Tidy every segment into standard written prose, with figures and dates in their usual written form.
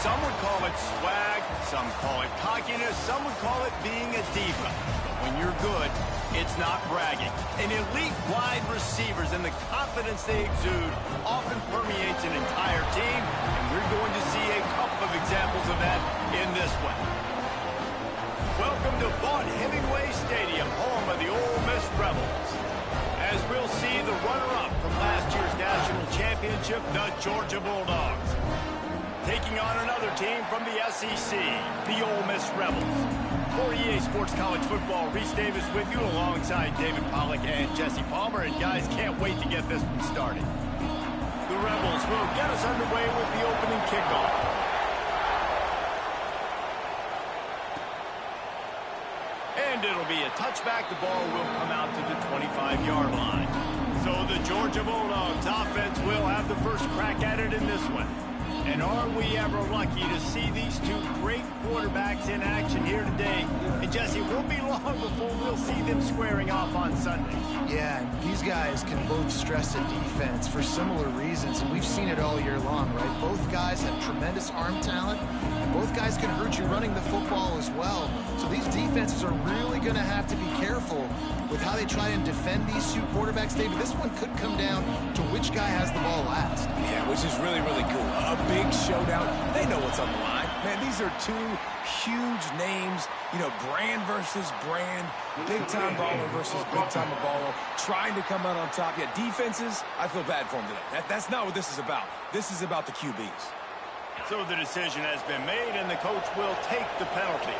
Some would call it swag, some call it cockiness, some would call it being a diva. But when you're good, it's not bragging. An elite wide receivers and the confidence they exude often permeates an entire team, and we're going to see a couple of examples of that in this one. Welcome to Vaught-Hemingway Stadium, home of the Ole Miss Rebels. As we'll see the runner-up from last year's national championship, the Georgia Bulldogs, taking on another team from the SEC, the Ole Miss Rebels. For EA Sports College Football, Reese Davis with you alongside David Pollack and Jesse Palmer. And guys, can't wait to get this one started. The Rebels will get us underway with the opening kickoff. And it'll be a touchback. The ball will come out to the 25-yard line. So the Georgia Bulldogs offense will have the first crack at it in this one. And are we ever lucky to see these two great quarterbacks in action here today? And Jesse, it won't be long before we'll see them squaring off on Sunday. Yeah, and these guys can both stress a defense for similar reasons, and we've seen it all year long, right? Both guys have tremendous arm talent, and both guys can hurt you running the football as well. So these defenses are really going to have to be careful with how they try and defend these two quarterbacks. David, this one could come down to which guy has the ball last. Yeah, which is really, really cool. A big showdown. They know what's on the line. Man, these are two huge names, you know, brand versus brand, big-time baller versus big-time baller, trying to come out on top. Yeah, defenses, I feel bad for them today. That's not what this is about. This is about the QBs. So the decision has been made, and the coach will take the penalty.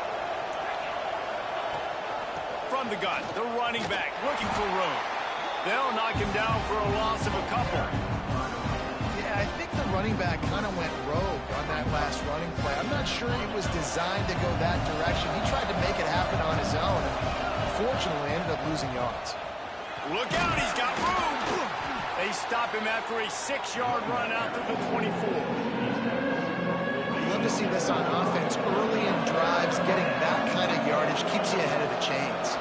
From the gun, the running back looking for room. They'll knock him down for a loss of a couple. Yeah, I think the running back kind of went rogue on that last running play. I'm not sure it was designed to go that direction. He tried to make it happen on his own, and unfortunately ended up losing yards. Look out, he's got room. They stop him after a 6-yard run out to the 24. Love to see this on offense. Early in drives, getting that kind of yardage keeps you ahead of the chains.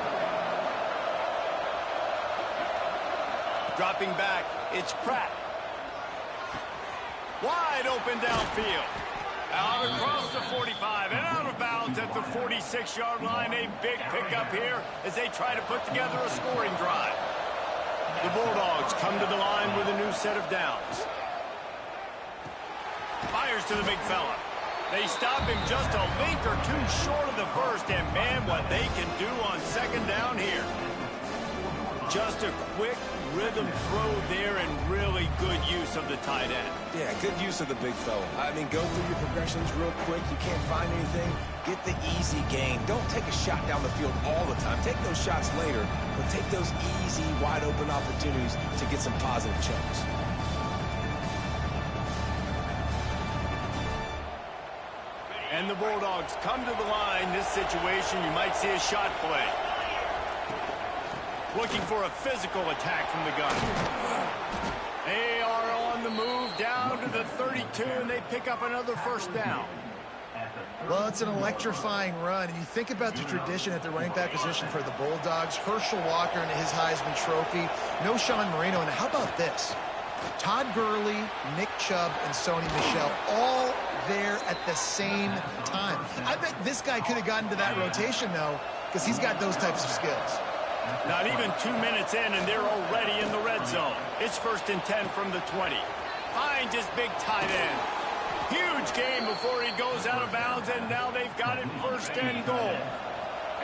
Dropping back, it's Pratt. Wide open downfield. Out across the 45 and out of bounds at the 46-yard line. A big pickup here as they try to put together a scoring drive. The Bulldogs come to the line with a new set of downs. Fires to the big fella. They stop him just a link or two short of the first, and man, what they can do on second down here. Just a quick rhythm throw there and really good use of the tight end. Yeah, good use of the big fella. I mean, go through your progressions real quick. You can't find anything. Get the easy gain. Don't take a shot down the field all the time. Take those shots later, but take those easy, wide-open opportunities to get some positive chunks. And the Bulldogs come to the line. This situation, you might see a shot play. Looking for a physical attack from the gun. They are on the move down to the 32, and they pick up another first down. Well, it's an electrifying run, and you think about the tradition at the running back position for the Bulldogs. Herschel Walker and his Heisman Trophy. No Sean Marino, and how about this? Todd Gurley, Nick Chubb, and Sony Michel all there at the same time. I bet this guy could have gotten to that rotation, though, because he's got those types of skills. Not even 2 minutes in, and they're already in the red zone. It's 1st and 10 from the 20. Finds his big tight end. Huge gain before he goes out of bounds, and now they've got it 1st and goal.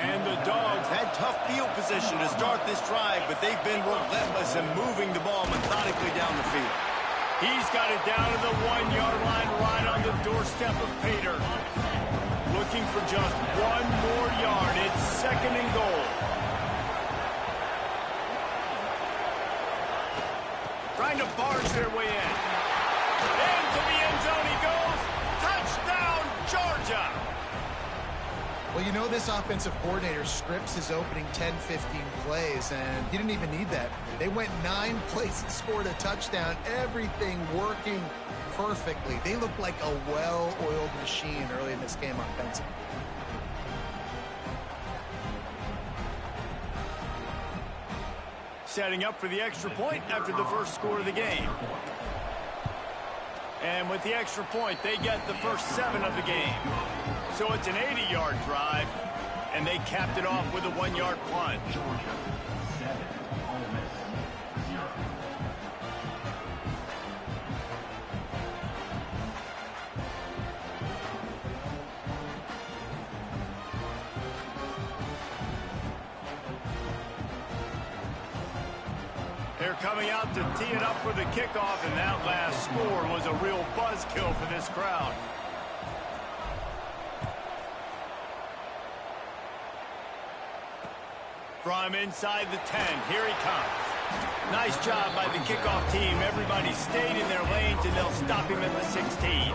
And the Dogs had tough field position to start this drive, but they've been relentless in moving the ball methodically down the field. He's got it down to the 1-yard line, right on the doorstep of Pater. Looking for just one more yard. It's 2nd and goal. Trying to barge their way in. Into the end zone he goes. Touchdown, Georgia! Well, you know this offensive coordinator scripts his opening 10-15 plays, and he didn't even need that. They went 9 plays and scored a touchdown. Everything working perfectly. They look like a well-oiled machine early in this game offensively. Setting up for the extra point after the first score of the game. And with the extra point, they get the first 7 of the game. So it's an 80-yard drive, and they capped it off with a 1-yard punt. They're coming out to tee it up for the kickoff, and that last score was a real buzzkill for this crowd. From inside the 10, here he comes. Nice job by the kickoff team. Everybody stayed in their lanes, and they'll stop him at the 16.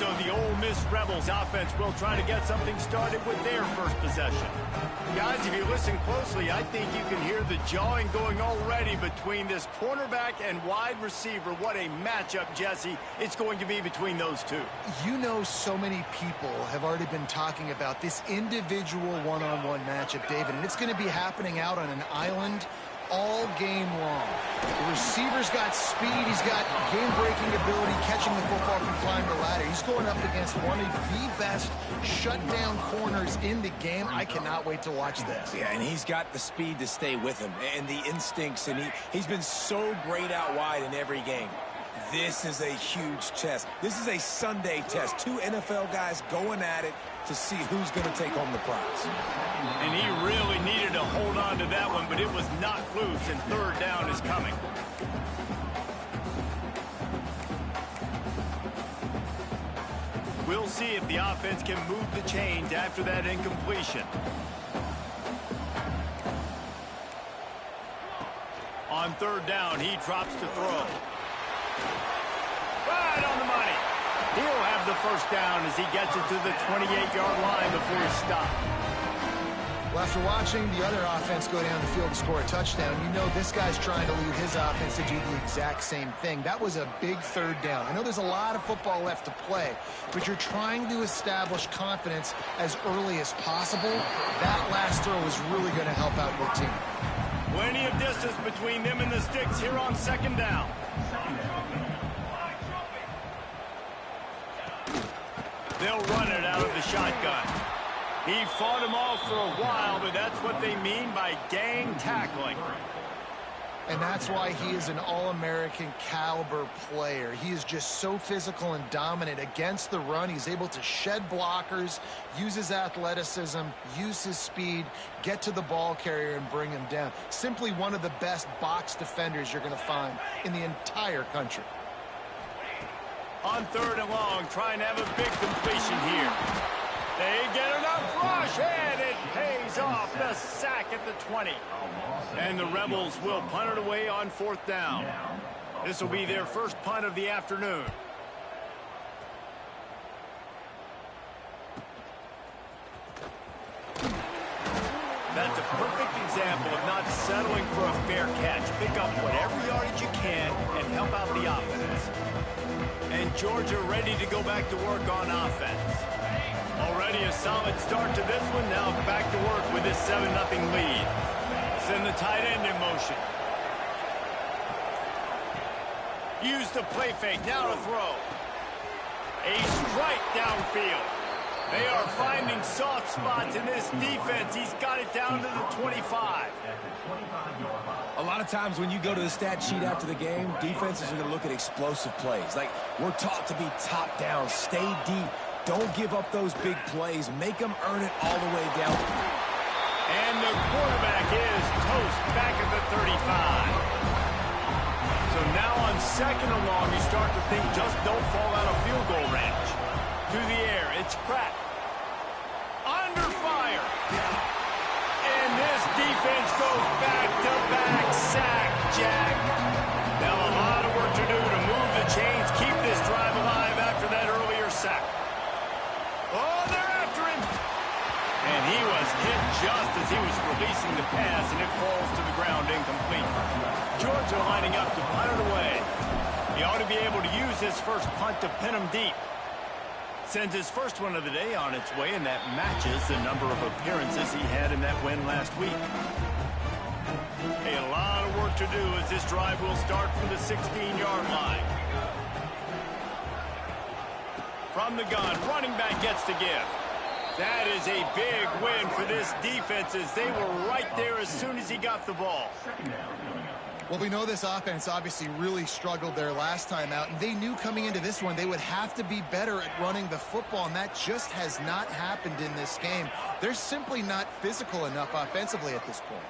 So the Ole Miss Rebels offense will try to get something started with their first possession. Guys, if you listen closely, I think you can hear the jawing going already between this cornerback and wide receiver. What a matchup, Jesse, it's going to be between those two. You know, so many people have already been talking about this individual one-on-one matchup, David, and it's going to be happening out on an island all game long. The receiver's got speed, he's got game-breaking ability, catching the football, can climb the ladder. He's going up against one of the best shutdown corners in the game. I cannot wait to watch this. Yeah, and he's got the speed to stay with him and the instincts, and he's been so great out wide in every game. This is a huge test. This is a Sunday test. 2 NFL guys going at it to see who's going to take home the prize. And he really needed to hold on to that one, but it was knocked loose, and third down is coming. We'll see if the offense can move the chains after that incompletion. On third down, he drops to throw. Right on the money. He'll have the first down as he gets it to the 28-yard line before he's stopped. Well, after watching the other offense go down the field to score a touchdown, you know this guy's trying to lead his offense to do the exact same thing. That was a big third down. I know there's a lot of football left to play, but you're trying to establish confidence as early as possible. That last throw is really going to help out your team. Plenty of distance between them and the sticks here on second down. They'll run it out of the shotgun. He fought them off for a while, but that's what they mean by gang tackling. And that's why he is an All-American caliber player. He is just so physical and dominant against the run. He's able to shed blockers, use his athleticism, use his speed, get to the ball carrier and bring him down. Simply one of the best box defenders you're going to find in the entire country. On third and long, trying to have a big completion here. They get enough rush, and it pays off. The sack at the 20. And the Rebels will punt it away on fourth down. This will be their first punt of the afternoon. That's a perfect example of not settling for a fair catch. Pick up whatever yardage you can and help out the offense. And Georgia ready to go back to work on offense. Already a solid start to this one. Now back to work with this 7-0 lead. Send the tight end in motion. Use the play fake. Now to throw. A strike downfield. They are finding soft spots in this defense. He's got it down to the 25. A lot of times when you go to the stat sheet after the game, defenses are going to look at explosive plays. Like, we're taught to be top down, stay deep, don't give up those big plays, make them earn it all the way down. And the quarterback is toast back at the 35. So now on second and long, you start to think just don't fall out of field goal range. To the air, it's cracked. Under fire. And this defense goes back-to-back sack, Jack. Now a lot of work to do to move the chains, keep this drive alive after that earlier sack. Oh, they're after him. And he was hit just as he was releasing the pass, and it falls to the ground incomplete. Georgia lining up to punt it away. He ought to be able to use his first punt to pin him deep. Sends his first one of the day on its way, and that matches the number of appearances he had in that win last week. A lot of work to do as this drive will start from the 16-yard line. From the gun, running back gets to give. That is a big win for this defense as they were right there as soon as he got the ball. Well, we know this offense obviously really struggled there last time out, and they knew coming into this one they would have to be better at running the football, and that just has not happened in this game. They're simply not physical enough offensively at this point.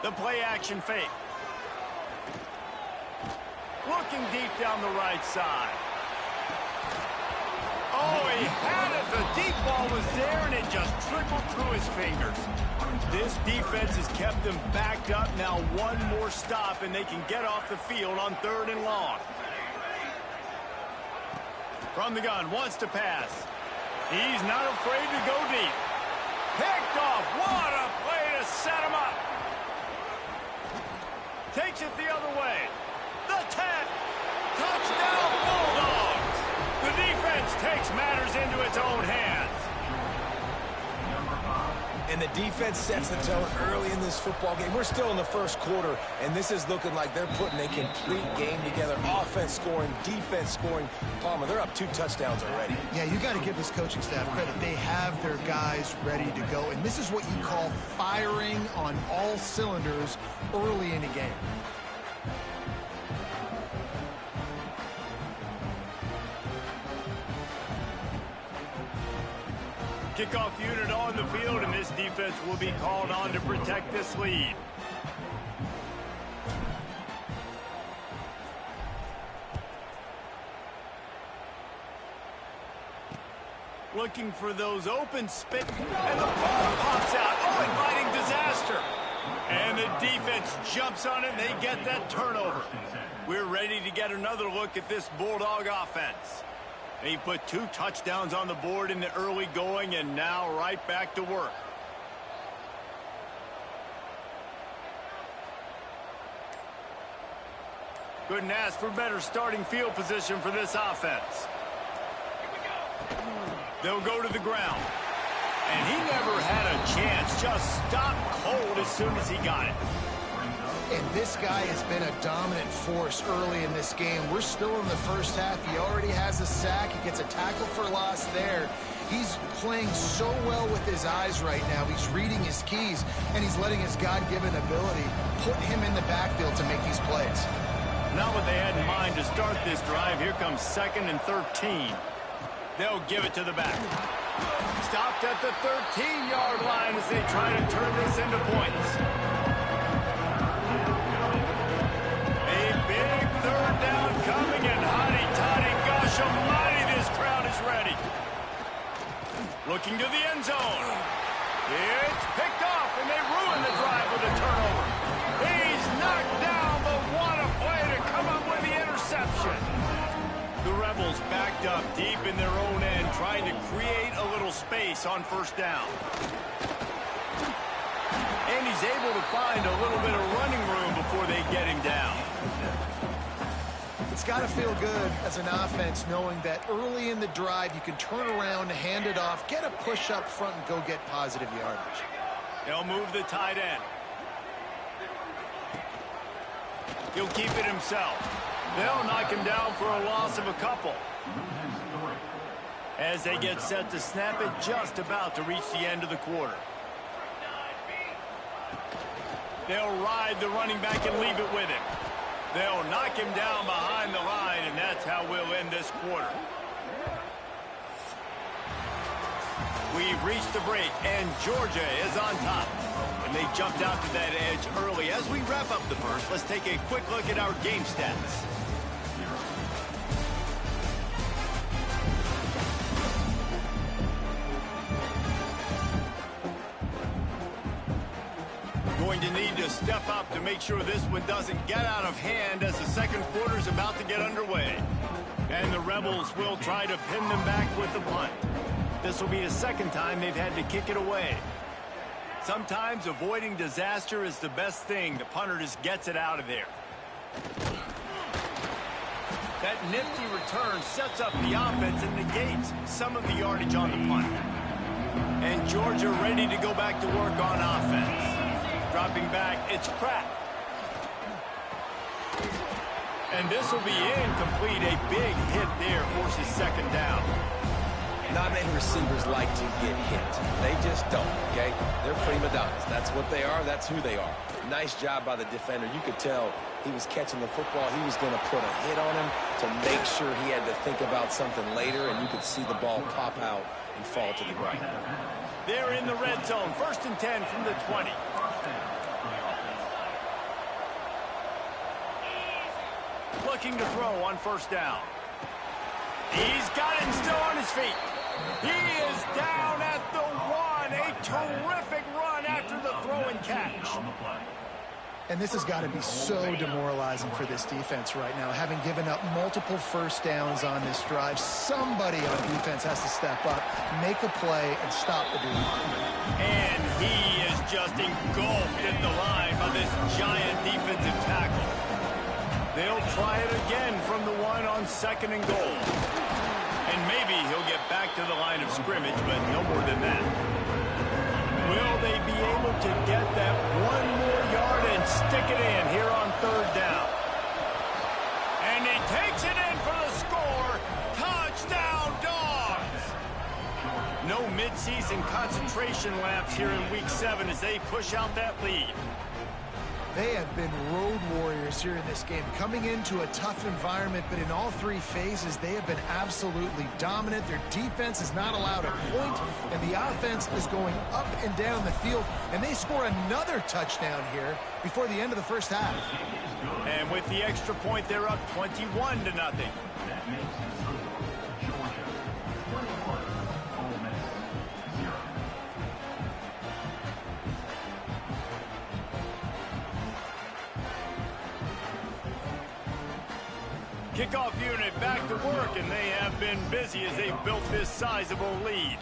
The play action fake. Looking deep down the right side. Oh, he had it. The deep ball was there, and it just trickled through his fingers. This defense has kept them backed up. Now one more stop, and they can get off the field on 3rd and long. From the gun, wants to pass. He's not afraid to go deep. Picked off. What a play to set him up. Takes it the other way. The 10. Touchdown Bulldogs. The defense takes matters into its own hands. And the defense sets the tone early in this football game. We're still in the first quarter, and this is looking like they're putting a complete game together. Offense scoring, defense scoring. Palmer, they're up 2 touchdowns already. Yeah, you got to give this coaching staff credit. They have their guys ready to go, and this is what you call firing on all cylinders early in a game. Kickoff unit on the field, and this defense will be called on to protect this lead. Looking for those open spit, and the ball pops out. Oh, inviting disaster. And the defense jumps on it, and they get that turnover. We're ready to get another look at this Bulldog offense. He put 2 touchdowns on the board in the early going, and now right back to work. Couldn't ask for better starting field position for this offense. They'll go to the ground. And he never had a chance. Just stopped cold as soon as he got it. And this guy has been a dominant force early in this game. We're still in the first half. He already has a sack. He gets a tackle for loss there. He's playing so well with his eyes right now. He's reading his keys, and he's letting his God-given ability put him in the backfield to make these plays. Not what they had in mind to start this drive. Here comes 2nd and 13. They'll give it to the back. Stopped at the 13-yard line as they try to turn this into points. Third down coming, and hotty-toddy, gosh almighty, this crowd is ready. Looking to the end zone. It's picked off, and they ruin the drive with a turnover. He's knocked down, but what a play to come up with the interception. The Rebels backed up deep in their own end, trying to create a little space on 1st down. And he's able to find a little bit of running room before they get him down. It's got to feel good as an offense knowing that early in the drive you can turn around, hand it off, get a push up front, and go get positive yardage. They'll move the tight end. He'll keep it himself. They'll knock him down for a loss of a couple. As they get set to snap it, just about to reach the end of the quarter. They'll ride the running back and leave it with him. They'll knock him down behind the line, and that's how we'll end this quarter. We've reached the break, and Georgia is on top. And they jumped out to that edge early. As we wrap up the first, let's take a quick look at our game stats. Going to need to step up to make sure this one doesn't get out of hand as the second quarter is about to get underway. And the Rebels will try to pin them back with the punt. This will be the 2nd time they've had to kick it away. Sometimes avoiding disaster is the best thing. The punter just gets it out of there. That nifty return sets up the offense and negates some of the yardage on the punt. And Georgia ready to go back to work on offense. Dropping back, it's Pratt. And this will be incomplete. A big hit there forces second down. Not many receivers like to get hit. They just don't, okay? They're prima donnas. That's what they are. That's who they are. Nice job by the defender. You could tell he was catching the football. He was going to put a hit on him to make sure he had to think about something later, and you could see the ball pop out and fall to the ground. They're in the red zone. 1st and 10 from the 20. Looking to throw on 1st down. He's got it and still on his feet. He is down at the 1. A terrific run after the throw and catch. And this has got to be so demoralizing for this defense right now, having given up multiple 1st downs on this drive. Somebody on defense has to step up, make a play, and stop the dude. And he is just engulfed at the line by this giant defensive tackle. They'll try it again from the 1 on 2nd and goal. And maybe he'll get back to the line of scrimmage, but no more than that. Will they be able to get that 1 more yard and stick it in here on 3rd down? And he takes it in for the score. Touchdown, Dogs! No midseason concentration laps here in Week 7 as they push out that lead. They have been road warriors here in this game, coming into a tough environment, but in all 3 phases, they have been absolutely dominant. Their defense is not allowed a point, and the offense is going up and down the field, and they score another touchdown here before the end of the 1st half. And with the extra point, they're up 21-0. Kickoff unit back to work, and they have been busy as they've built this sizable lead.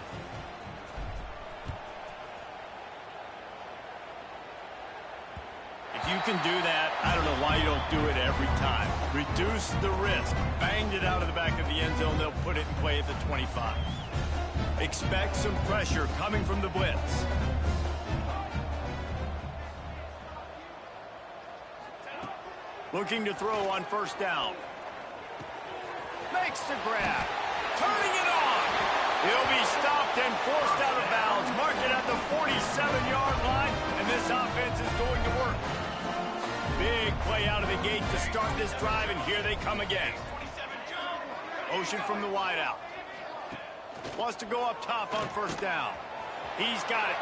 If you can do that, I don't know why you don't do it every time. Reduce the risk. Banged it out of the back of the end zone. They'll put it in play at the 25. Expect some pressure coming from the blitz. Looking to throw on 1st down. Makes the grab. Turning it on. He'll be stopped and forced out of bounds. Mark it at the 47-yard line, and this offense is going to work. Big play out of the gate to start this drive, and here they come again. Motion from the wideout. Wants to go up top on 1st down. He's got it.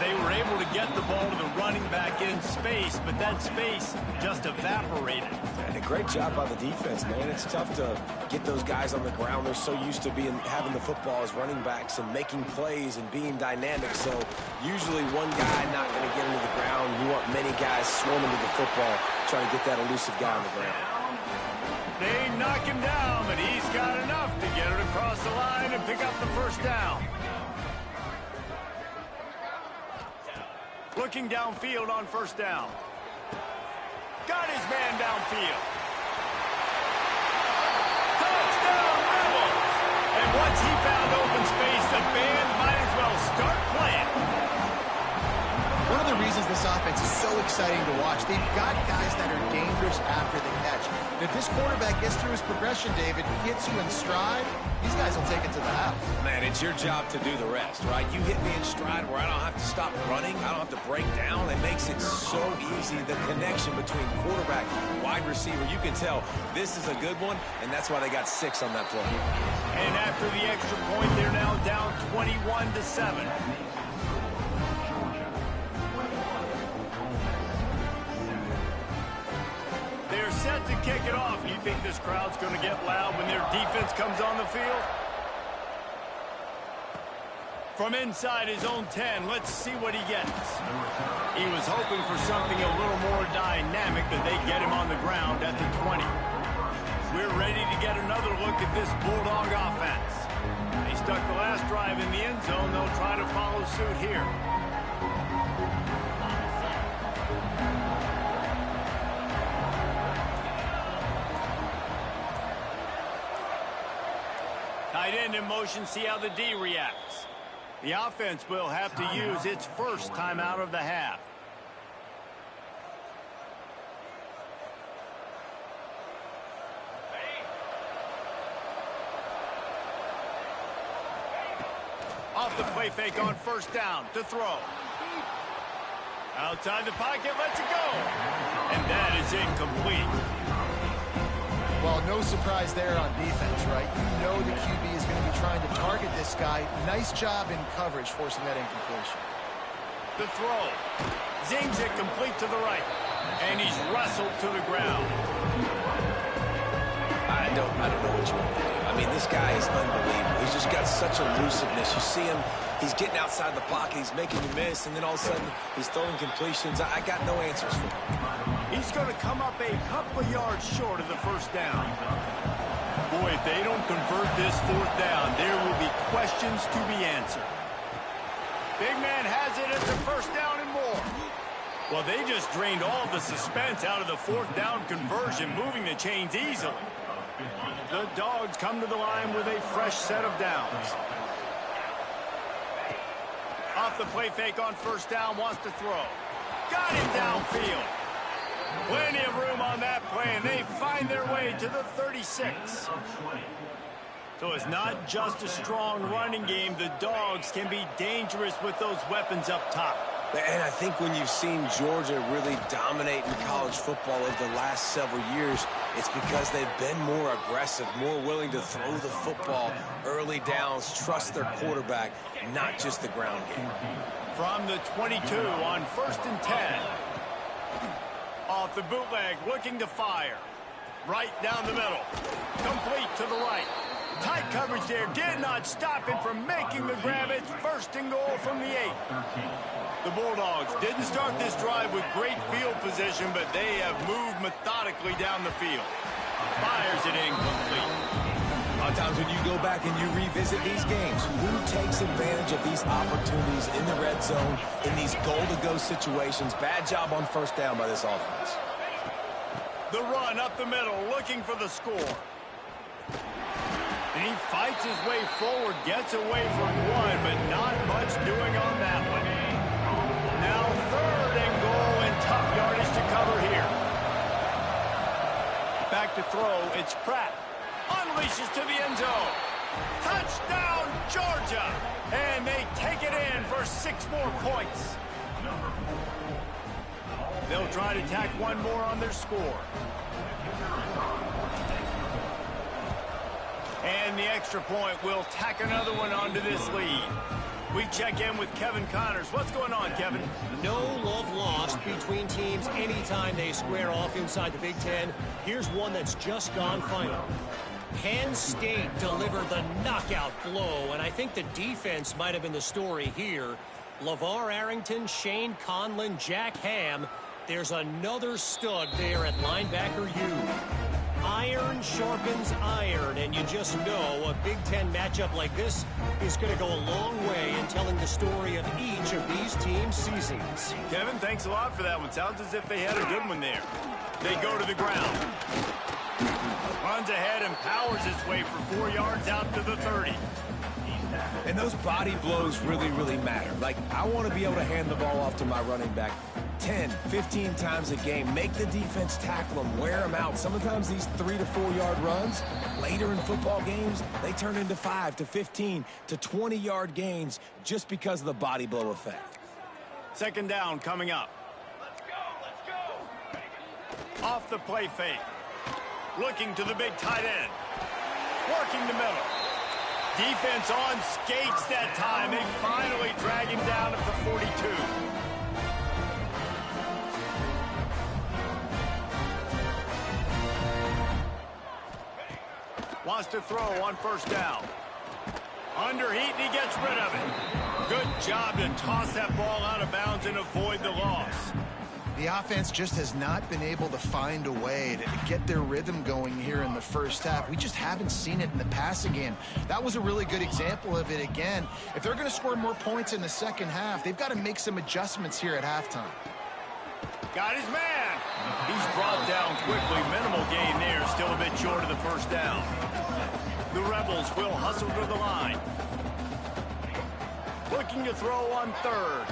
They were able to get the ball to the running back in space, but that space just evaporated. And a great job by the defense, man. It's tough to get those guys on the ground. They're so used to having the football as running backs and making plays and being dynamic. So usually one guy not going to get into the ground. You want many guys swarming to the football, trying to get that elusive guy on the ground. They knock him down, but he's got enough to get it across the line and pick up the 1st down. Looking downfield on 1st down. Got his man downfield. Touchdown, Rebels! And once he found open space, the band might as well start playing. One of the reasons this offense is so exciting to watch, they've got guys that are dangerous after the catch. And if this quarterback gets through his progression, David, gets you in stride, these guys will take it to the house. Man, it's your job to do the rest, right? You hit me in stride where I don't have to stop running. I don't have to break down. It makes it so easy. The connection between quarterback, wide receiver, you can tell this is a good one, and that's why they got 6 on that play. And after the extra point, they're now down 21-7. They're set to kick it off. You think this crowd's going to get loud when their defense comes on the field? From inside his own 10, let's see what he gets. He was hoping for something a little more dynamic, but they get him on the ground at the 20. We're ready to get another look at this Bulldog offense. They stuck the last drive in the end zone. They'll try to follow suit here. Tight end in motion, see how the D reacts. The offense will have to use its first timeout of the half. Off the play fake on first down to throw. Outside the pocket, lets it go. And that is incomplete. Well, no surprise there on defense, right? You know the QB is going to be trying to target this guy. Nice job in coverage, forcing that incompletion. The throw. Zings it complete to the right. And he's wrestled to the ground. I don't know what you want to do. I mean, this guy is unbelievable. He's just got such elusiveness. You see him, he's getting outside the pocket, he's making you miss, and then all of a sudden, he's throwing completions. I got no answers for him. He's going to come up a couple of yards short of the first down. Boy, if they don't convert this fourth down, there will be questions to be answered. Big man has it. It's a first down and more. Well, they just drained all the suspense out of the fourth down conversion, moving the chains easily. The Dogs come to the line with a fresh set of downs. Off the play fake on first down, wants to throw. Got him downfield. Plenty of room on that play, and they find their way to the 36. So it's not just a strong running game. The Dogs can be dangerous with those weapons up top. And I think when you've seen Georgia really dominate in college football over the last several years, it's because they've been more aggressive, more willing to throw the football, early downs, trust their quarterback, not just the ground game. From the 22 on 1st and 10. Off the bootleg, looking to fire. Right down the middle. Complete to the right. Tight coverage there did not stop him from making the grab. It's 1st and goal from the 8. The Bulldogs didn't start this drive with great field position, but they have moved methodically down the field. Fires it incomplete. A lot of times when you go back and you revisit these games, who takes advantage of these opportunities in the red zone, in these goal-to-go situations? Bad job on first down by this offense. The run up the middle, looking for the score. And he fights his way forward, gets away from one, but not much doing on that one. Now 3rd and goal, and tough yardage to cover here. Back to throw, it's Pratt. Unleashes to the end zone. Touchdown, Georgia! And they take it in for 6 more points. They'll try to tack one more on their score. And the extra point will tack another one onto this lead. We check in with Kevin Connors. What's going on, Kevin? No love lost between teams anytime they square off inside the Big Ten. Here's one that's just gone final. Penn State delivered the knockout blow, and I think the defense might have been the story here. LeVar Arrington, Shane Conlon, Jack Ham. There's another stud there at linebacker U. Iron sharpens iron, and you just know a Big Ten matchup like this is going to go a long way in telling the story of each of these teams' seasons. Kevin, thanks a lot for that one. Sounds as if they had a good one there. They go to the ground. Runs ahead and powers his way for 4 yards out to the 30. And those body blows really, really matter. Like, I want to be able to hand the ball off to my running back 10, 15 times a game. Make the defense tackle them, wear them out. Sometimes these 3 to 4 yard runs, later in football games, they turn into 5 to 15 to 20 yard gains just because of the body blow effect. 2nd down coming up. Off the play fake. Looking to the big tight end. Working the middle. Defense on skates that time. They finally drag him down at the 42. Wants to throw on 1st down. Under heat, and he gets rid of it. Good job to toss that ball out of bounds and avoid the loss. The offense just has not been able to find a way to get their rhythm going here in the first half. We just haven't seen it in the passing game. That was a really good example of it again. If they're going to score more points in the second half, they've got to make some adjustments here at halftime. Got his man. He's brought down quickly. Minimal gain there. Still a bit short of the 1st down. The Rebels will hustle to the line. Looking to throw on 3rd.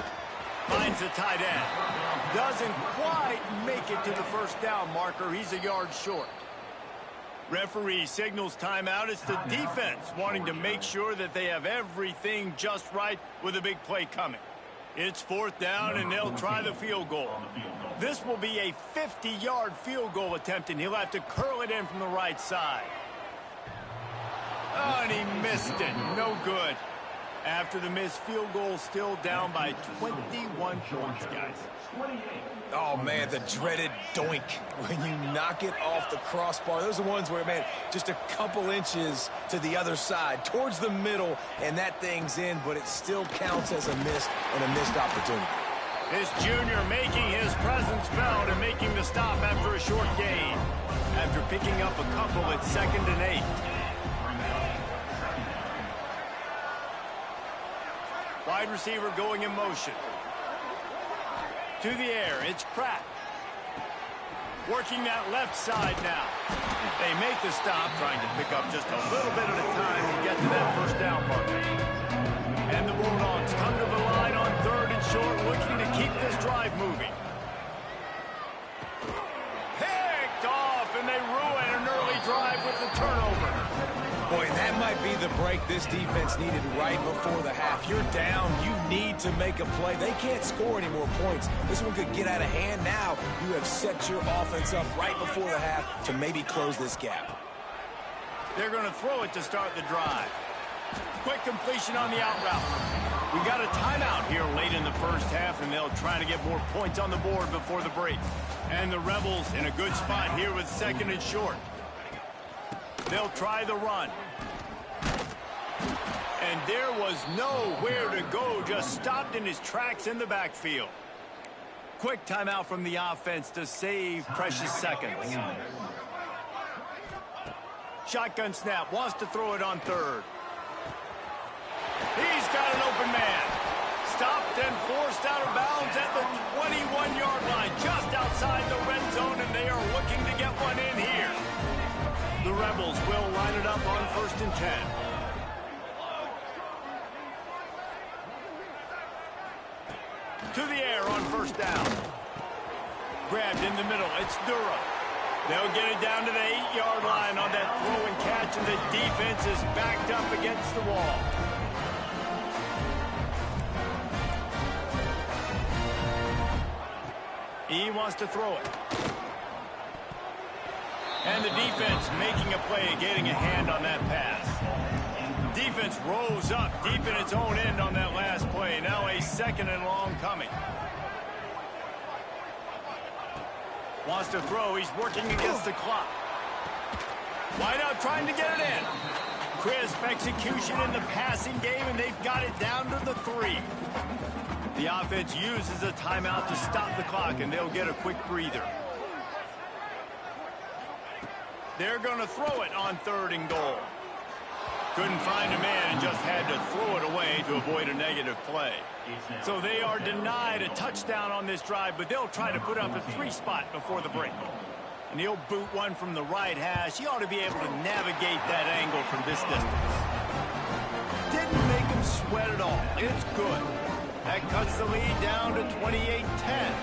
Finds the tight end. Doesn't quite make it to the 1st down marker. He's a yard short. Referee signals timeout. It's the defense wanting to make sure that they have everything just right with a big play coming. It's 4th down, and they'll try the field goal. This will be a 50-yard field goal attempt, and he'll have to curl it in from the right side. Oh, and he missed it. No good. After the missed field goal, still down by 21 points, guys. Oh, man, the dreaded doink when you knock it off the crossbar. Those are the ones where, man, just a couple inches to the other side, towards the middle, and that thing's in, but it still counts as a missed opportunity. This junior making his presence felt and making the stop after a short gain. After picking up a couple at 2nd and 8. Wide receiver going in motion. To the air, it's Pratt. Working that left side now. They make the stop, trying to pick up just a little bit at a time to get to that 1st down marker. And the Bulldogs come to the line on 3rd and short, looking to keep this drive moving. Picked off, and they ruin an early drive with the turnover. Boy, that might be the break this defense needed right before the half. You're down. You need to make a play. They can't score any more points. This one could get out of hand now. You have set your offense up right before the half to maybe close this gap. They're going to throw it to start the drive. Quick completion on the out route. We got a timeout here late in the 1st half, and they'll try to get more points on the board before the break. And the Rebels in a good spot here with 2nd and short. They'll try the run. And there was nowhere to go, just stopped in his tracks in the backfield. Quick timeout from the offense to save precious seconds. Shotgun snap, wants to throw it on 3rd. He's got an open man. Stopped and forced out of bounds at the 21-yard line, just outside the red zone, and they are looking to get one in here. The Rebels will line it up on 1st and 10. To the air on 1st down. Grabbed in the middle. It's Durham. They'll get it down to the 8-yard line on that throw and catch, and the defense is backed up against the wall. He wants to throw it. And the defense making a play, getting a hand on that pass. Defense rose up deep in its own end on that last play. Now a 2nd and long coming. Wants to throw. He's working against the clock. Wide out trying to get it in. Crisp execution in the passing game, and they've got it down to the 3. The offense uses a timeout to stop the clock, and they'll get a quick breather. They're going to throw it on 3rd and goal. Couldn't find a man and just had to throw it away to avoid a negative play. So they are denied a touchdown on this drive, but they'll try to put up a 3 spot before the break. And he'll boot one from the right hash. He ought to be able to navigate that angle from this distance. Didn't make him sweat at all. It's good. That cuts the lead down to 28-10.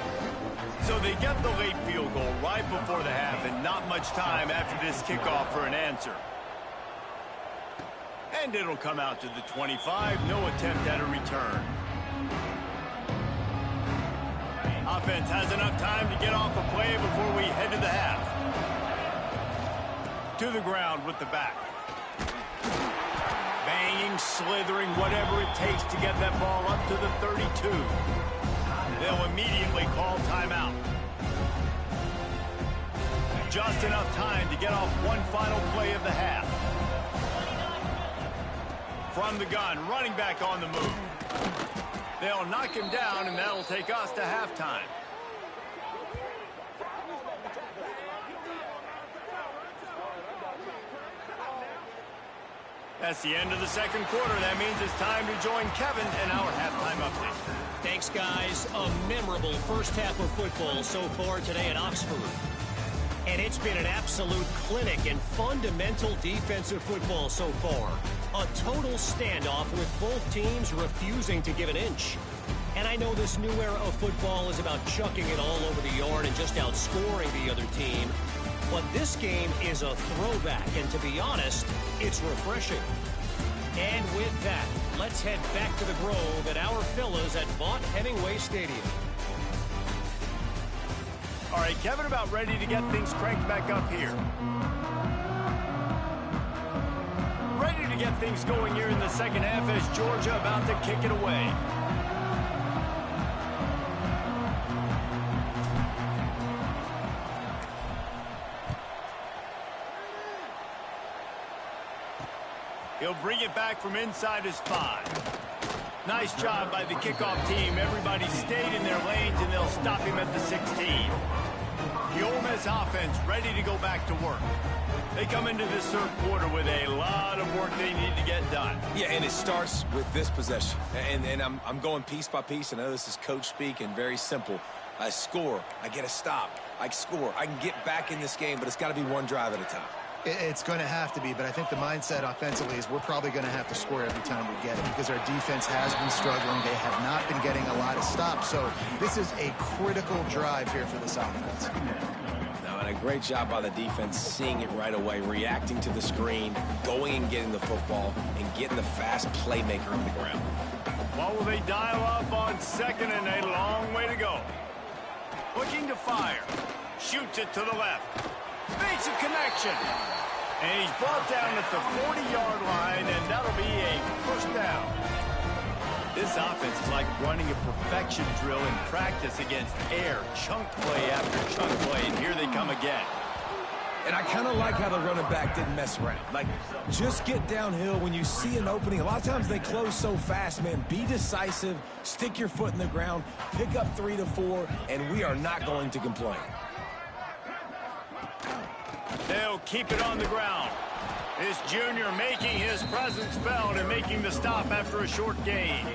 So they get the late field goal right before the half, and not much time after this kickoff for an answer. And it'll come out to the 25. No attempt at a return. Offense has enough time to get off a play before we head to the half. To the ground with the back. Banging, slithering, whatever it takes to get that ball up to the 32. They'll immediately call timeout. Just enough time to get off one final play of the half. From the gun, running back on the move. They'll knock him down, and that'll take us to halftime. That's the end of the 2nd quarter. That means it's time to join Kevin in our halftime update. Thanks, guys. A memorable 1st half of football so far today at Oxford. And it's been an absolute clinic in fundamental defensive football so far. A total standoff with both teams refusing to give an inch. And I know this new era of football is about chucking it all over the yard and just outscoring the other team. But this game is a throwback, and to be honest, it's refreshing. And with that, let's head back to the Grove at our Villas at Vaught Hemingway Stadium. All right, Kevin, about ready to get things cranked back up here. Ready to get things going here in the second half as Georgia about to kick it away. He'll bring it back from inside his 5. Nice job by the kickoff team. Everybody stayed in their lanes, and they'll stop him at the 16. The Ole Miss offense ready to go back to work. They come into this third quarter with a lot of work they need to get done. Yeah, and it starts with this possession. And I'm going piece by piece. I know this is coach speak and very simple. I score. I get a stop. I score. I can get back in this game, but it's got to be one drive at a time. It's going to have to be, but I think the mindset offensively is we're probably going to have to score every time we get it because our defense has been struggling. They have not been getting a lot of stops, so this is a critical drive here for this offense. No, and a great job by the defense seeing it right away, reacting to the screen, going and getting the football, and getting the fast playmaker on the ground. What will they dial up on second and a long way to go? Looking to fire. Shoots it to the left. Makes a connection. And he's brought down at the 40-yard line, and that'll be a first down. This offense is like running a perfection drill in practice against air. Chunk play after chunk play, and here they come again. And I kind of like how the running back didn't mess around. Like, just get downhill when you see an opening. A lot of times they close so fast, man. Be decisive, stick your foot in the ground, pick up 3 to 4, and we are not going to complain. They'll keep it on the ground. This junior making his presence felt and making the stop after a short gain.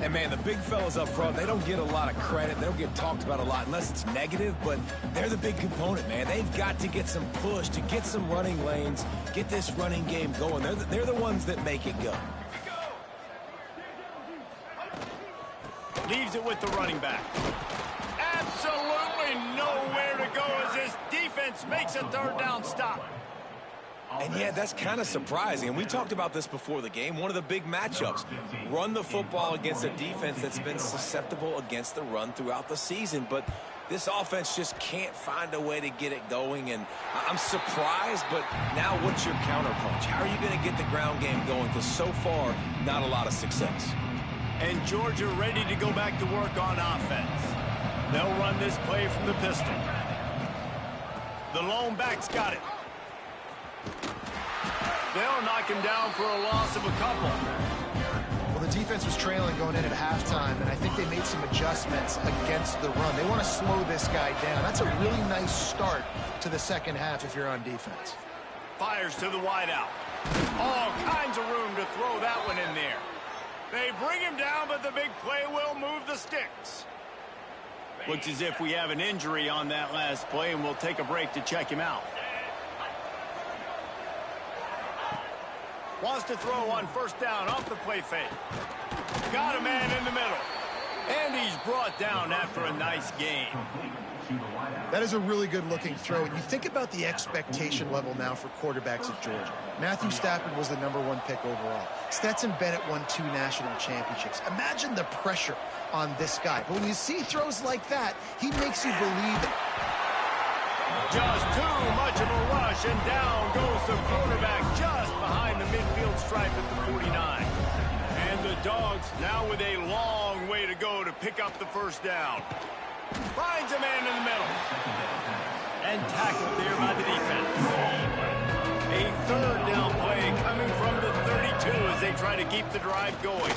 And, man, the big fellas up front, they don't get a lot of credit. They don't get talked about a lot unless it's negative, but they're the big component, man. They've got to get some push, to get some running lanes, get this running game going. They're the ones that make it go. Leaves it with the running back. Absolutely nowhere to go as this defense makes a third down stop. And, yeah, that's kind of surprising. And we talked about this before the game. One of the big matchups. Run the football against a defense that's been susceptible against the run throughout the season. But this offense just can't find a way to get it going. And I'm surprised, but now what's your counterpunch? How are you going to get the ground game going? Because so far, not a lot of success. And Georgia ready to go back to work on offense. They'll run this play from the pistol. The lone back's got it. They'll knock him down for a loss of a couple. Well, the defense was trailing going in at halftime, and I think they made some adjustments against the run. They want to slow this guy down. That's a really nice start to the second half if you're on defense. Fires to the wideout. All kinds of room to throw that one in there. They bring him down, but the big play will move the sticks. Looks as if we have an injury on that last play, and we'll take a break to check him out. Wants to throw on first down off the play fake. Got a man in the middle. And he's brought down after a nice gain. That is a really good-looking throw. And you think about the expectation level now for quarterbacks at Georgia. Matthew Stafford was the #1 pick overall. Stetson Bennett won 2 national championships. Imagine the pressure on this guy. But when you see throws like that, he makes you believe it. Just too much of a rush, and down goes the quarterback just behind the midfield stripe at the 49. And the Dogs now with a long way to go to pick up the first down. Finds a man in the middle. And tackled there by the defense. A third down play coming from the 32 as they try to keep the drive going.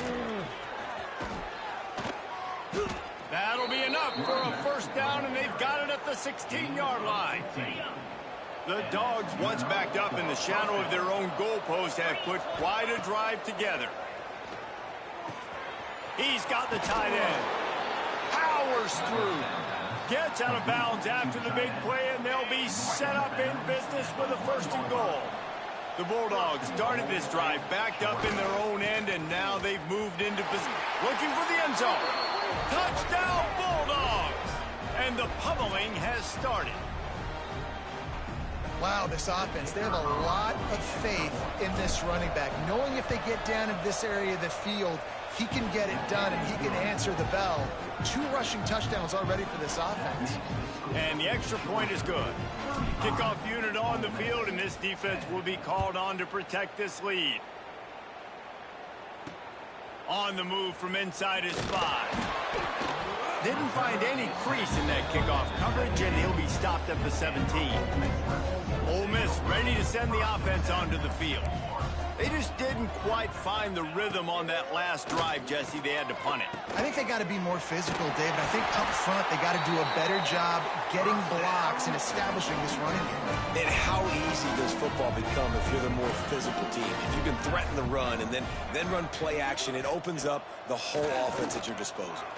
That'll be enough for a first down, and they've got it at the 16-yard line. The Dogs, once backed up in the shadow of their own goalpost, have put quite a drive together. He's got the tight end. Powers through. Gets out of bounds after the big play, and they'll be set up in business with a first and goal. The Bulldogs started this drive backed up in their own end, and now they've moved into position. Looking for the end zone. Touchdown, Bulldogs! And the pummeling has started. Wow, this offense, they have a lot of faith in this running back, knowing if they get down in this area of the field, he can get it done and he can answer the bell. 2 rushing touchdowns already for this offense. And the extra point is good. Kickoff unit on the field, and this defense will be called on to protect this lead. On the move from inside his 5. Didn't find any crease in that kickoff coverage, and he'll be stopped at the 17. Ole Miss ready to send the offense onto the field. They just didn't quite find the rhythm on that last drive, Jesse. They had to punt it. I think they got to be more physical, David. I think up front they got to do a better job getting blocks and establishing this running game. And how easy does football become if you're the more physical team? If you can threaten the run and then run play action, it opens up the whole offense at your disposal.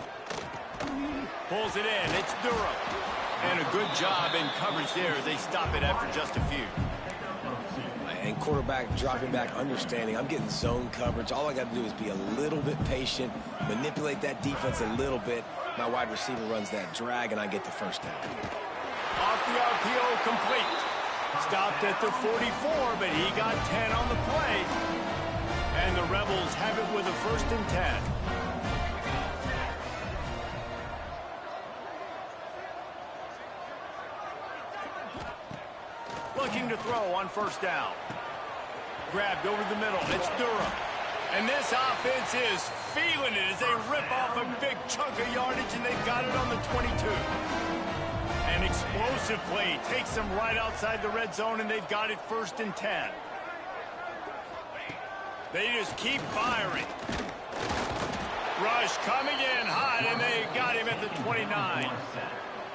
Pulls it in. It's Durham. And a good job in coverage there as they stop it after just a few. And quarterback dropping back, understanding I'm getting zone coverage. All I got to do is be a little bit patient, manipulate that defense a little bit. My wide receiver runs that drag, and I get the first down. Off the RPO, complete. Stopped at the 44, but he got 10 on the play. And the Rebels have it with a 1st and 10. Looking to throw on 1st down. Grabbed over the middle. It's Durham. And this offense is feeling it as they rip off a big chunk of yardage, and they've got it on the 22. An explosive play takes them right outside the red zone, and they've got it 1st and 10. They just keep firing. Rush coming in hot, and they got him at the 29.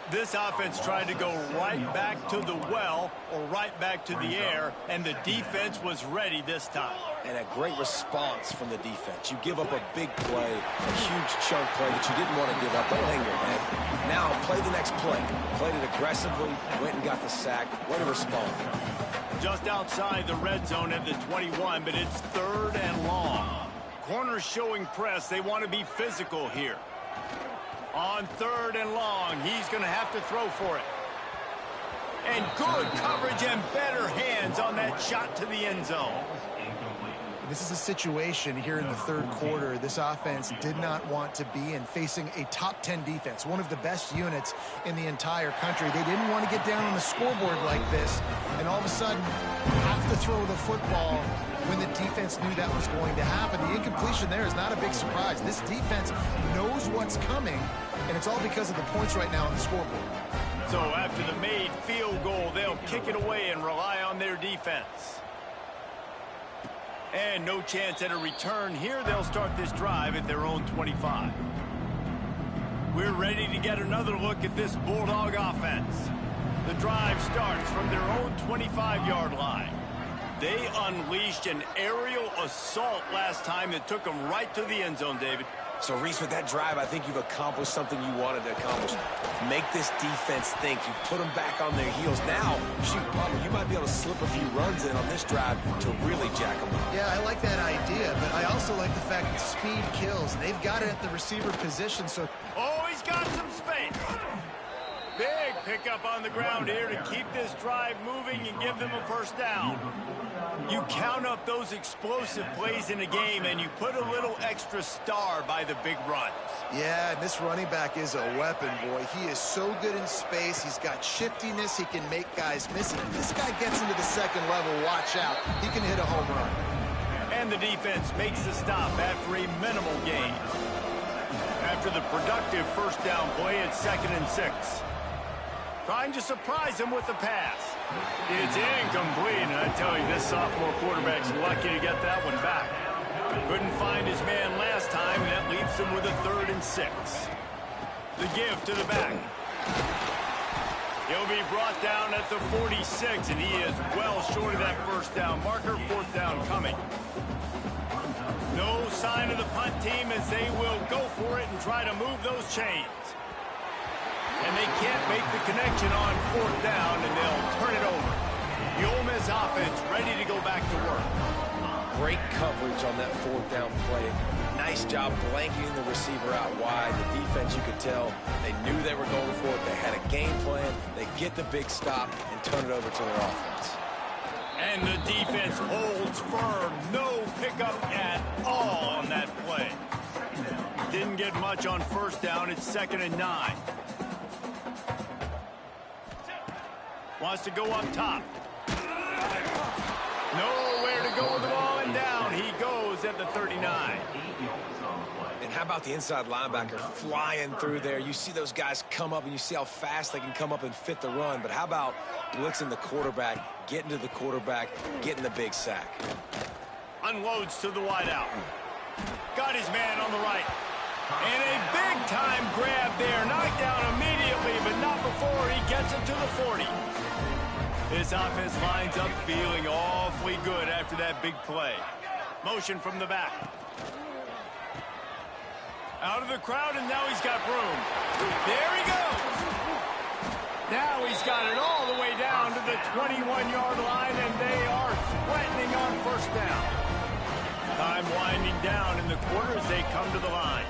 This offense tried to go right back to the well or right back to the air, and the defense was ready this time. And a great response from the defense. You give up a big play, a huge chunk play that you didn't want to give up. Don't hang your head. Now play the next play. Played it aggressively, went and got the sack. Way to respond. Just outside the red zone at the 21, but it's 3rd and long. Corners showing press. They want to be physical here. On 3rd and long, he's going to have to throw for it. And good coverage and better hands on that shot to the end zone. This is a situation here in the 3rd quarter this offense did not want to be in, facing a top 10 defense, one of the best units in the entire country. They didn't want to get down on the scoreboard like this and all of a sudden have to throw the football when the defense knew that was going to happen. The incompletion there is not a big surprise. This defense knows what's coming, and it's all because of the points right now on the scoreboard. So after the made field goal, they'll kick it away and rely on their defense. And no chance at a return here. They'll start this drive at their own 25. We're ready to get another look at this Bulldog offense. The drive starts from their own 25-yard line. They unleashed an aerial assault last time that took them right to the end zone, David. So, Reese, with that drive, I think you've accomplished something you wanted to accomplish. Make this defense think. You put them back on their heels. Now, shoot, probably you might be able to slip a few runs in on this drive to really jack them up. Yeah, I like that idea, but I also like the fact that speed kills. They've got it at the receiver position, so... Oh, he's got some space. Big pickup on the ground here to keep this drive moving and give them a 1st down. You count up those explosive plays in a game, and you put a little extra star by the big runs. Yeah, and this running back is a weapon, boy. He is so good in space. He's got shiftiness. He can make guys miss it. If this guy gets into the 2nd level, watch out. He can hit a home run. And the defense makes the stop after a minimal gain. After the productive 1st down play, it's 2nd and 6. Trying to surprise him with the pass. It's incomplete, and I tell you, this sophomore quarterback's lucky to get that one back. Couldn't find his man last time, and that leaves him with a 3rd and 6. The give to the back. He'll be brought down at the 46, and he is well short of that 1st down marker. 4th down coming. No sign of the punt team as they will go for it and try to move those chains. And they can't make the connection on 4th down, and they'll turn it over. The Ole Miss offense ready to go back to work. great coverage on that fourth down play. Nice job blanketing the receiver out wide. The defense, you could tell, they knew they were going for it. They had a game plan. They get the big stop and turn it over to their offense. And the defense holds firm. No pickup at all on that play. Didn't get much on first down. It's 2nd and 9. Wants to go up top. Nowhere to go with the ball, and down he goes at the 39. And how about the inside linebacker flying through there? You see those guys come up, and you see how fast they can come up and fit the run. But how about blitzing the quarterback, getting to the quarterback, getting the big sack? Unloads to the wideout. Got his man on the right. And a big-time grab there. Knocked down immediately, but not before he gets it to the 40. This offense lines up feeling awfully good after that big play. Motion from the back. Out of the crowd, and now he's got room. There he goes. Now he's got it all the way down to the 21-yard line, and they are threatening on first down. Time winding down in the quarter as they come to the line.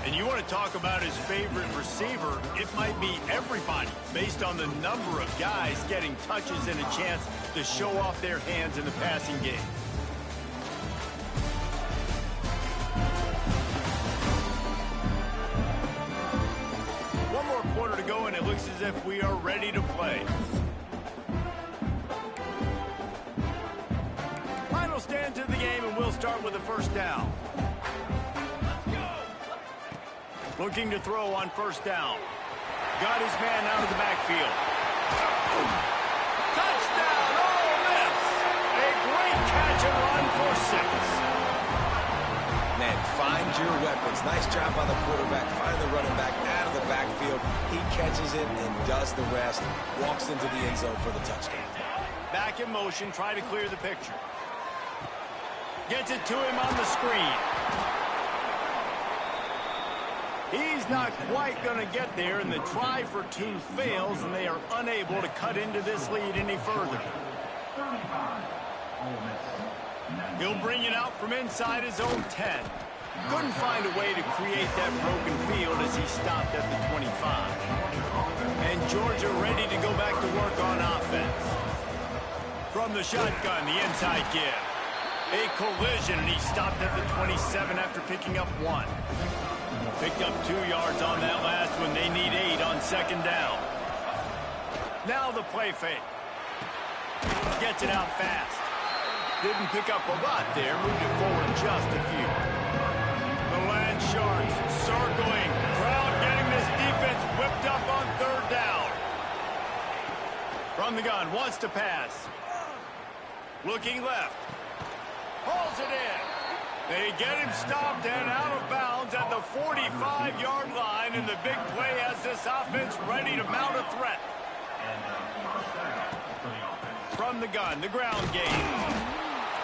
And you want to talk about his favorite receiver, it might be everybody, based on the number of guys getting touches and a chance to show off their hands in the passing game. One more quarter to go, and it looks as if we are ready to play. Final stand of the game, and we'll start with the first down. Looking to throw on first down. Got his man out of the backfield. Touchdown, Ole Miss! A great catch and run for 6. Man, find your weapons. Nice job by the quarterback. Find the running back out of the backfield. He catches it and does the rest. Walks into the end zone for the touchdown. Back in motion, try to clear the picture. Gets it to him on the screen. He's not quite going to get there, and the try for 2 fails, and they are unable to cut into this lead any further. He'll bring it out from inside his own 10. Couldn't find a way to create that broken field as he stopped at the 25. And Georgia ready to go back to work on offense. From the shotgun, the inside give. A collision, and he stopped at the 27 after picking up 1. Picked up 2 yards on that last one. They need 8 on second down. Now the play fake. Gets it out fast. Didn't pick up a lot there. Moved it forward just a few. The Land Sharks circling. Crowd getting this defense whipped up on third down. From the gun, wants to pass. Looking left. Hauls it in. They get him stopped and out of bounds at the 45-yard line, and the big play has this offense ready to mount a threat. From the gun, the ground game.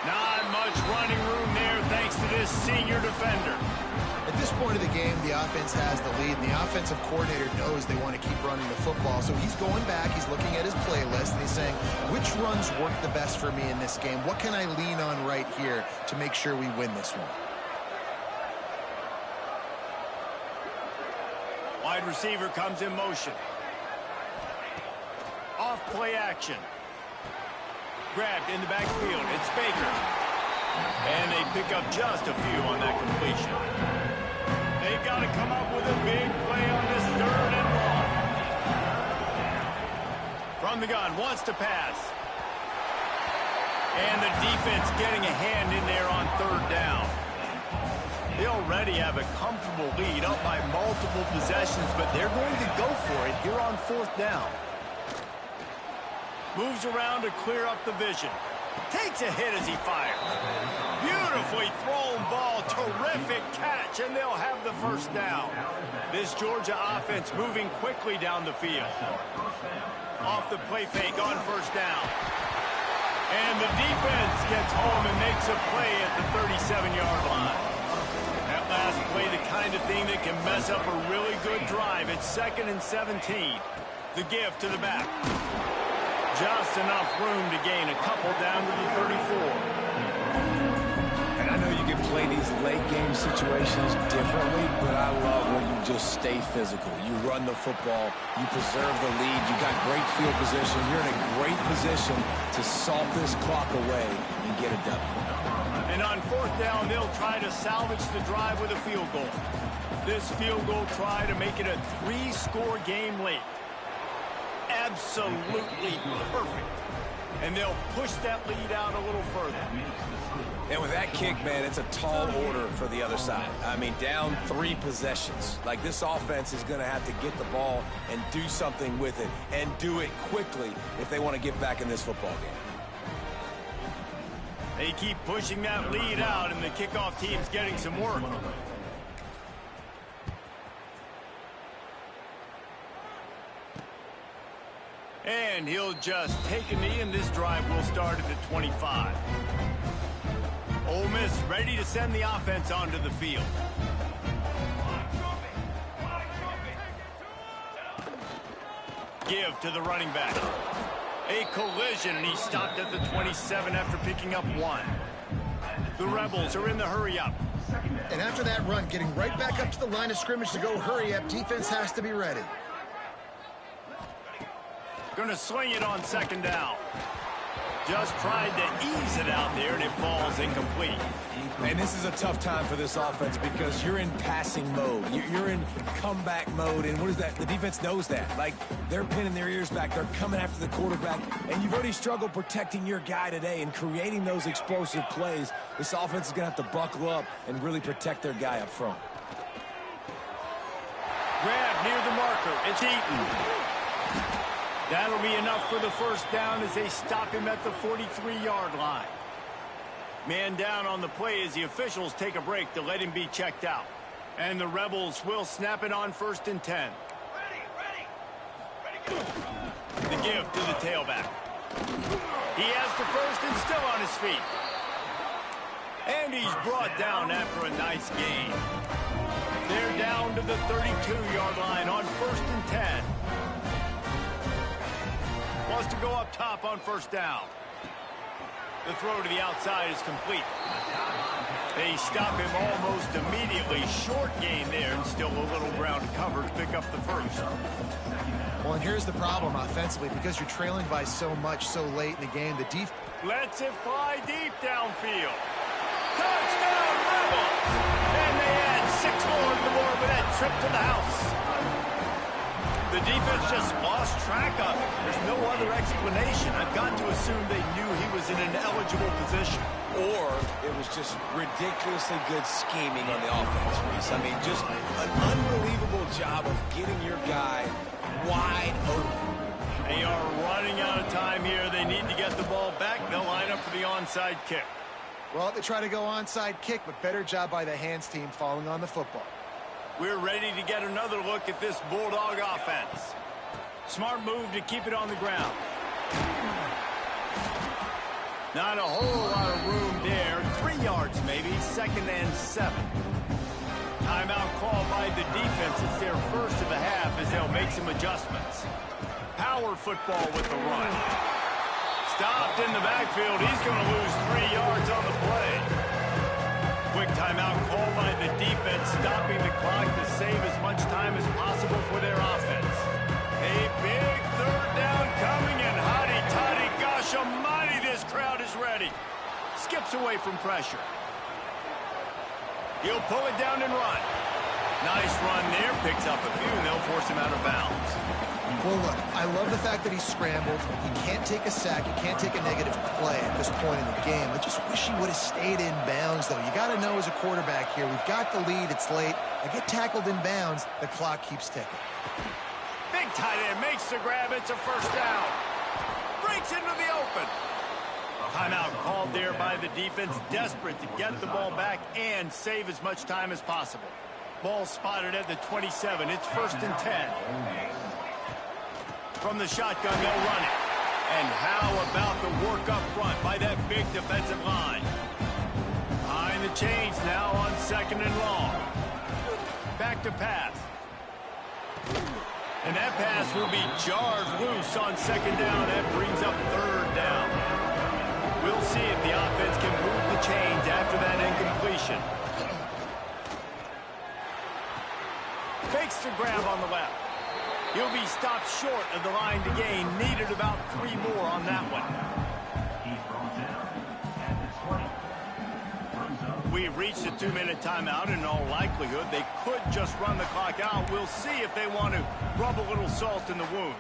Not much running room there thanks to this senior defender. At this point of the game, the offense has the lead, and the offensive coordinator knows they want to keep running the football. So he's going back, he's looking at his playlist, and he's saying, which runs work the best for me in this game? What can I lean on right here to make sure we win this one? Wide receiver comes in motion. Off play action. Grabbed in the backfield. It's Baker. And they pick up just a few on that completion. They've got to come up with a big play on this 3rd and long. From the gun, wants to pass. And the defense getting a hand in there on 3rd down. They already have a comfortable lead up by multiple possessions, but they're going to go for it here on 4th down. Moves around to clear up the vision. Takes a hit as he fires. Beautifully thrown ball. Terrific catch, and they'll have the first down. This Georgia offense moving quickly down the field. Off the play fake on first down. And the defense gets home and makes a play at the 37-yard line. That last just play the kind of thing that can mess up a really good drive. It's 2nd and 17. The give to the back. Just enough room to gain a couple down to the 34. And I know you can play these late game situations differently, but I love when you just stay physical. You run the football, you preserve the lead, you got great field position, you're in a great position to salt this clock away and get a W. And on 4th down, they'll try to salvage the drive with a field goal. This field goal try to make it a 3-score game late. Absolutely perfect. And they'll push that lead out a little further. And with that kick, man, it's a tall order for the other side. I mean, down 3 possessions. Like, this offense is going to have to get the ball and do something with it, and do it quickly if they want to get back in this football game. They keep pushing that lead out, and the kickoff team's getting some work. And he'll just take a knee, and this drive will start at the 25. Ole Miss ready to send the offense onto the field. Give to the running back. A collision, and he stopped at the 27 after picking up 1. The Rebels are in the hurry-up. And after that run, getting right back up to the line of scrimmage to go hurry-up, defense has to be ready. Gonna swing it on 2nd down. Just tried to ease it out there, and it falls incomplete. And this is a tough time for this offense because you're in passing mode. You're in comeback mode, and what is that? The defense knows that. Like, they're pinning their ears back. They're coming after the quarterback, and you've already struggled protecting your guy today and creating those explosive plays. This offense is going to have to buckle up and really protect their guy up front. Grab near the marker. It's Eaton. That'll be enough for the 1st down as they stop him at the 43-yard line. Man down on the play as the officials take a break to let him be checked out. And the Rebels will snap it on 1st and 10. The give to the tailback. He has the 1st and still on his feet. And he's brought down after a nice gain. They're down to the 32-yard line on 1st and 10. Wants to go up top on 1st down. The throw to the outside is complete. They stop him almost immediately. Short gain there, and still a little ground cover to pick up the 1st. Well, and here's the problem offensively. Because you're trailing by so much so late in the game, the defense lets it fly deep downfield. Touchdown, Rebels! And they add 6 more to the board with that trip to the house. The defense just lost track of it. There's no other explanation. I've got to assume they knew he was in an eligible position. Or it was just ridiculously good scheming on the offense, Reese. I mean, just an unbelievable job of getting your guy wide open. They are running out of time here. They need to get the ball back. They'll line up for the onside kick. Well, they try to go onside kick, but better job by the hands team falling on the football. We're ready to get another look at this Bulldog offense. Smart move to keep it on the ground. Not a whole lot of room there. 3 yards maybe, 2nd and 7. Timeout called by the defense. It's their 1st of the half as they'll make some adjustments. Power football with the run. Stopped in the backfield. He's going to lose 3 yards on the play. Quick timeout called by the defense, stopping the clock to save as much time as possible for their offense. A big 3rd down coming, and hotty-toddy, gosh almighty, this crowd is ready. Skips away from pressure. He'll pull it down and run. Nice run there, picks up a few, and they'll force him out of bounds. Well, look, I love the fact that he scrambled. He can't take a sack. He can't take a negative play at this point in the game. I just wish he would have stayed in bounds, though. You got to know as a quarterback here, we've got the lead. It's late. I get tackled in bounds. The clock keeps ticking. Big tight end makes the grab. It's a 1st down. Breaks into the open. Timeout called there by the defense, desperate to get the ball back and save as much time as possible. Ball spotted at the 27. It's 1st and 10. From the shotgun, they'll run it. And how about the work up front by that big defensive line? Behind the chains now on 2nd and long. back to pass. And that pass will be jarred loose on second down. That brings up third down. We'll see if the offense can move the chains after that incompletion. Fakes the grab on the left. He'll be stopped short of the line to gain. Needed about 3 more on that one. We've reached a 2-minute timeout, and in all likelihood, they could just run the clock out. We'll see if they want to rub a little salt in the wound.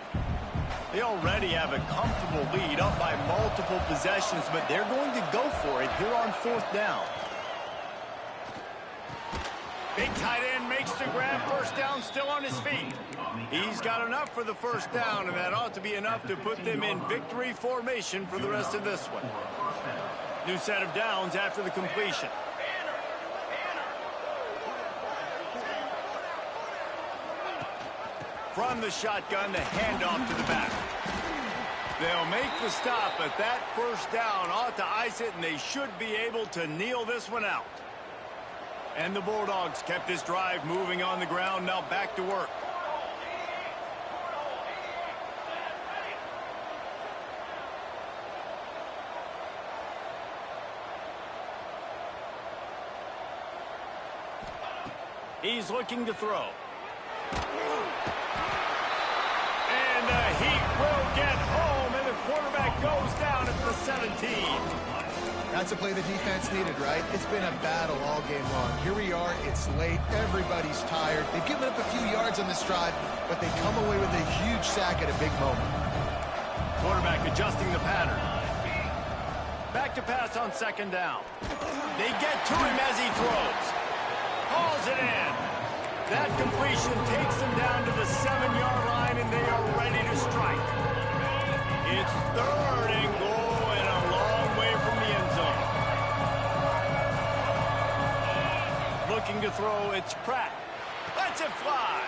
They already have a comfortable lead, up by multiple possessions, but they're going to go for it here on 4th down. Big tight end makes the grab. First down, still on his feet. He's got enough for the first down, and that ought to be enough to put them in victory formation for the rest of this one. New set of downs after the completion. From the shotgun, the handoff to the back. They'll make the stop, but that first down ought to ice it, and they should be able to kneel this one out. And the Bulldogs kept this drive moving on the ground. Now back to work. He's looking to throw. And the Heat will get home, and the quarterback goes down at the 17. That's a play the defense needed, right? It's been a battle all game long. Here we are. It's late. Everybody's tired. They've given up a few yards on this drive, but they come away with a huge sack at a big moment. Quarterback adjusting the pattern. Back to pass on second down. They get to him as he throws. Hauls it in. That completion takes them down to the 7-yard line, and they are ready to strike. It's 3rd and goal, and a long way from the end zone. Looking to throw, it's Pratt. Lets it fly.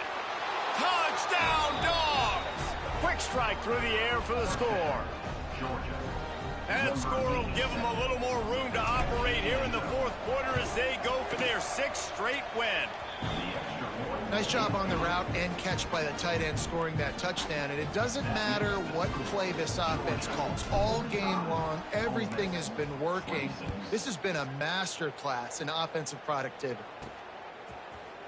Touchdown, Dogs! Quick strike through the air for the score. That score will give them a little more room to operate here in the 4th quarter as they go for their 6th straight win. Nice job on the route and catch by the tight end scoring that touchdown. And it doesn't matter what play this offense calls. All game long, everything has been working. This has been a masterclass in offensive productivity.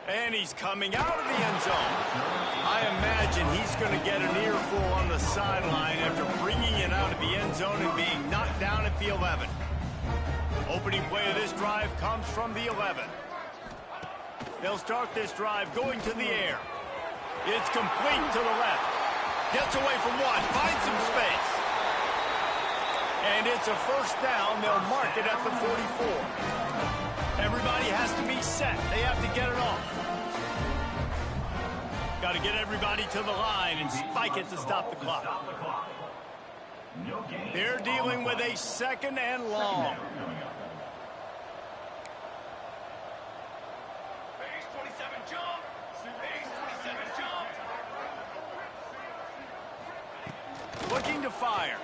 And he's coming out of the end zone. I imagine he's going to get an earful on the sideline after bringing it out of the end zone and being knocked down at the 11. Opening play of this drive comes from the 11. They'll start this drive going to the air. It's complete to the left. Gets away from one, finds some space. And it's a first down. They'll mark it at the 44. Everybody has to be set. They have to get it off. Got to get everybody to the line and spike it to stop the clock. They're dealing with a 2nd and long. Looking to fire.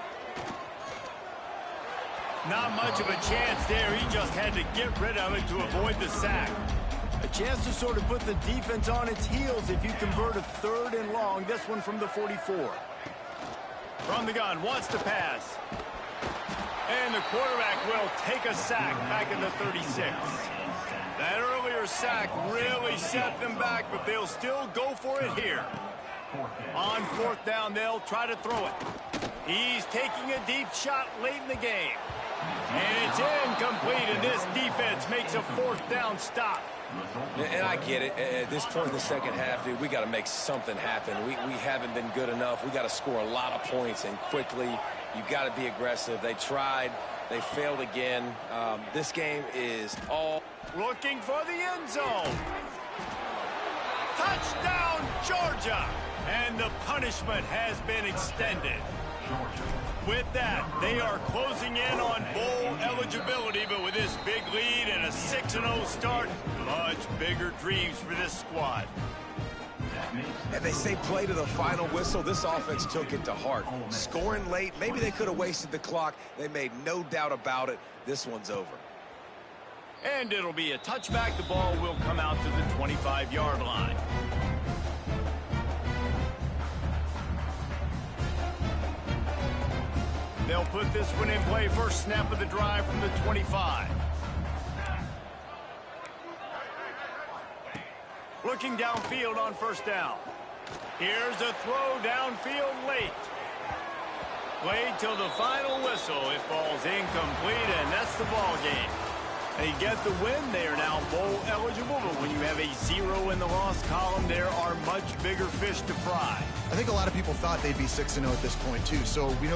Not much of a chance there. He just had to get rid of it to avoid the sack. A chance to sort of put the defense on its heels if you convert a 3rd and long. This one from the 44. From the gun, wants to pass. And the quarterback will take a sack back in the 36. That earlier sack really set them back, but they'll still go for it here. On 4th down, they'll try to throw it. He's taking a deep shot late in the game. And it's incomplete, and this defense makes a 4th down stop. And I get it. At this point in the second half, dude, we got to make something happen. We haven't been good enough. We got to score a lot of points, and quickly. You got to be aggressive. They tried. They failed again. This game is all... Looking for the end zone. Touchdown, Georgia! And the punishment has been extended. With that, they are closing in on bowl eligibility, but with this big lead and a 6-0 start, much bigger dreams for this squad. And they say play to the final whistle. This offense took it to heart. Scoring late, maybe they could have wasted the clock. They made no doubt about it. This one's over. And it'll be a touchback. The ball will come out to the 25-yard line. They'll put this one in play. First snap of the drive from the 25. Looking downfield on first down. Here's a throw downfield late. Played till the final whistle. It falls incomplete, and that's the ball game. They get the win. They are now bowl eligible, but when you have a 0 in the loss column, there are much bigger fish to fry. I think a lot of people thought they'd be 6-0 at this point, too. So we know